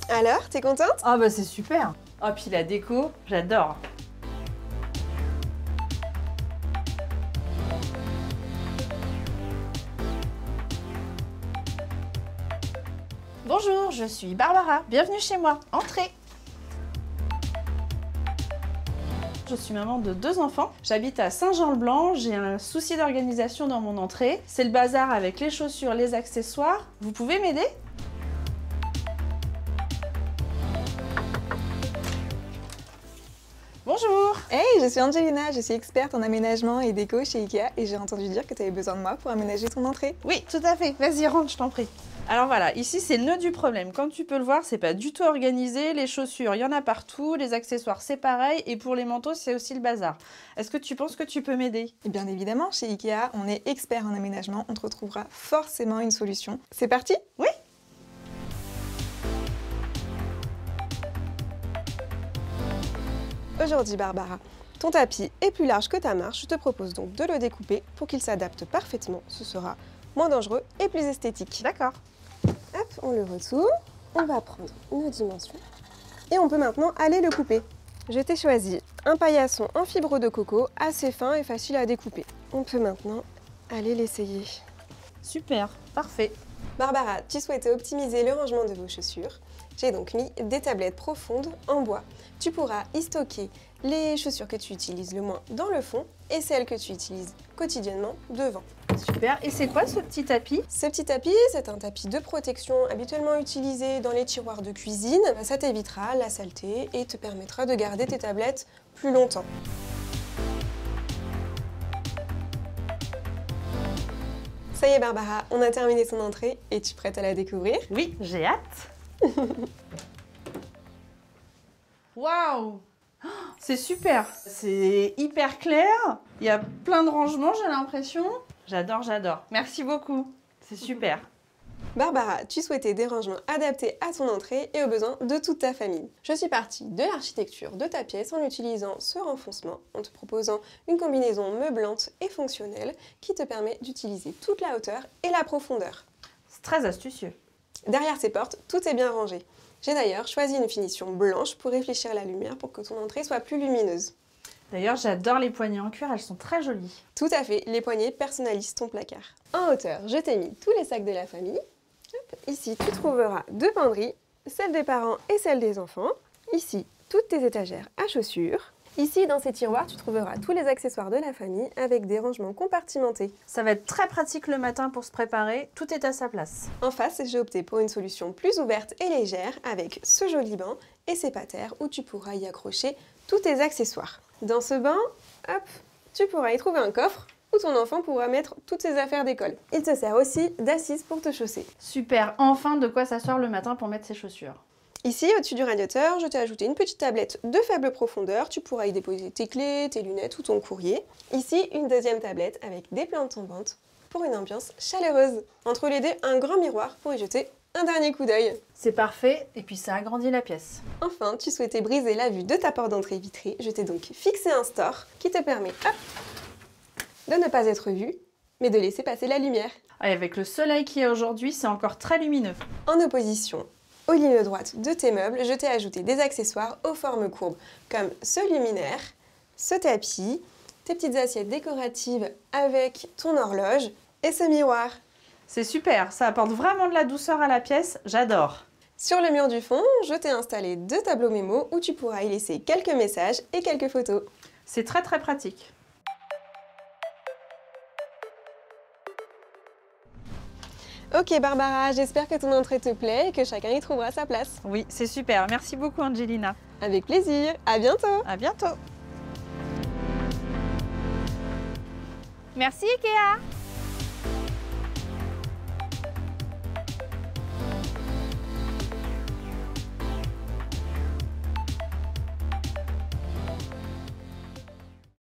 Alors, t'es contente? Ah bah c'est super. Oh puis la déco, j'adore. Bonjour, je suis Barbara. Bienvenue chez moi. Entrez. Je suis maman de 2 enfants. J'habite à Saint-Jean-le-Blanc. J'ai un souci d'organisation dans mon entrée. C'est le bazar avec les chaussures, les accessoires. Vous pouvez m'aider? Bonjour. Hey, je suis Angelina, je suis experte en aménagement et déco chez Ikea et j'ai entendu dire que tu avais besoin de moi pour aménager ton entrée. Oui, tout à fait. Vas-y, rentre, je t'en prie. Alors voilà, ici c'est le nœud du problème. Comme tu peux le voir, c'est pas du tout organisé. Les chaussures, il y en a partout. Les accessoires, c'est pareil. Et pour les manteaux, c'est aussi le bazar. Est-ce que tu penses que tu peux m'aider? Et bien évidemment, chez Ikea, on est expert en aménagement, on te retrouvera forcément une solution. C'est parti? Oui. Aujourd'hui, Barbara, ton tapis est plus large que ta marche. Je te propose donc de le découper pour qu'il s'adapte parfaitement. Ce sera moins dangereux et plus esthétique. D'accord. Hop, on le retourne. On va prendre nos dimensions. Et on peut maintenant aller le couper. Je t'ai choisi un paillasson en fibre de coco, assez fin et facile à découper. On peut maintenant aller l'essayer. Super, parfait. Barbara, tu souhaitais optimiser le rangement de vos chaussures. J'ai donc mis des tablettes profondes en bois. Tu pourras y stocker les chaussures que tu utilises le moins dans le fond et celles que tu utilises quotidiennement devant. Super. Et c'est quoi ce petit tapis? Ce petit tapis, c'est un tapis de protection habituellement utilisé dans les tiroirs de cuisine. Ça t'évitera la saleté et te permettra de garder tes tablettes plus longtemps. Ça y est Barbara, on a terminé son entrée. Es-tu prête à la découvrir? Oui, j'ai hâte. Waouh! C'est super. C'est hyper clair. Il y a plein de rangements, j'ai l'impression. J'adore, j'adore. Merci beaucoup. C'est super. Barbara, tu souhaitais des rangements adaptés à ton entrée et aux besoins de toute ta famille. Je suis partie de l'architecture de ta pièce en utilisant ce renfoncement, en te proposant une combinaison meublante et fonctionnelle qui te permet d'utiliser toute la hauteur et la profondeur. C'est très astucieux. Derrière ces portes, tout est bien rangé. J'ai d'ailleurs choisi une finition blanche pour réfléchir la lumière pour que ton entrée soit plus lumineuse. D'ailleurs, j'adore les poignées en cuir, elles sont très jolies. Tout à fait, les poignées personnalisent ton placard. En hauteur, je t'ai mis tous les sacs de la famille. Hop, ici, tu trouveras 2 penderies, celle des parents et celle des enfants. Ici, toutes tes étagères à chaussures. Ici, dans ces tiroirs, tu trouveras tous les accessoires de la famille avec des rangements compartimentés. Ça va être très pratique le matin pour se préparer, tout est à sa place. En face, j'ai opté pour une solution plus ouverte et légère avec ce joli banc et ces patères où tu pourras y accrocher tous tes accessoires. Dans ce banc, hop, tu pourras y trouver un coffre où ton enfant pourra mettre toutes ses affaires d'école. Il te sert aussi d'assise pour te chausser. Super, enfin de quoi s'asseoir le matin pour mettre ses chaussures. Ici, au-dessus du radiateur, je t'ai ajouté une petite tablette de faible profondeur. Tu pourras y déposer tes clés, tes lunettes ou ton courrier. Ici, une deuxième tablette avec des plantes tombantes pour une ambiance chaleureuse. Entre les deux, un grand miroir pour y jeter un dernier coup d'œil. C'est parfait, et puis ça agrandit la pièce. Enfin, tu souhaitais briser la vue de ta porte d'entrée vitrée. Je t'ai donc fixé un store qui te permet de ne pas être vu, mais de laisser passer la lumière. Et avec le soleil qu'il y a aujourd'hui, c'est encore très lumineux. En opposition aux lignes droites de tes meubles, je t'ai ajouté des accessoires aux formes courbes, comme ce luminaire, ce tapis, tes petites assiettes décoratives avec ton horloge et ce miroir. C'est super, ça apporte vraiment de la douceur à la pièce, j'adore. Sur le mur du fond, je t'ai installé 2 tableaux mémo où tu pourras y laisser quelques messages et quelques photos. C'est très très pratique. Ok Barbara, j'espère que ton entrée te plaît et que chacun y trouvera sa place. Oui, c'est super. Merci beaucoup Angelina. Avec plaisir, à bientôt. À bientôt. Merci Ikea!